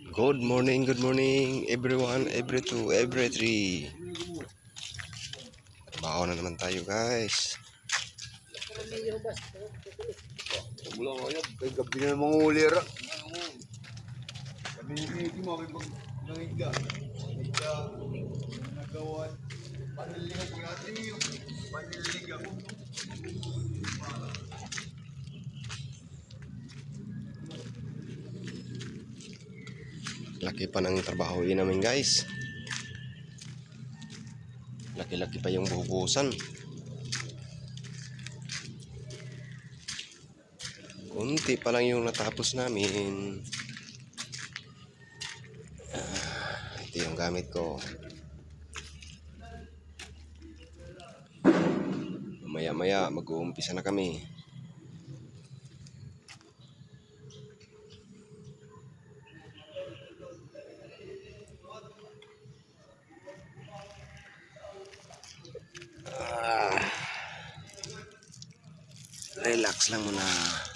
Good morning everyone, every two, every three. Trabaho na naman tayo guys. Wala ko yan, kay gabi na mga ulira. Kami hindi mo, may pag-nangiga. Nangiga, nagawan. Panilig ako natin yung panilig ako. Laki pa ng trabaho yun namin guys. Laki-laki pa yung buhusan. Kunti pa lang yung natapos namin. Ito yung gamit ko. Maya-maya mag-uumpisa na kami. Relax lang muna.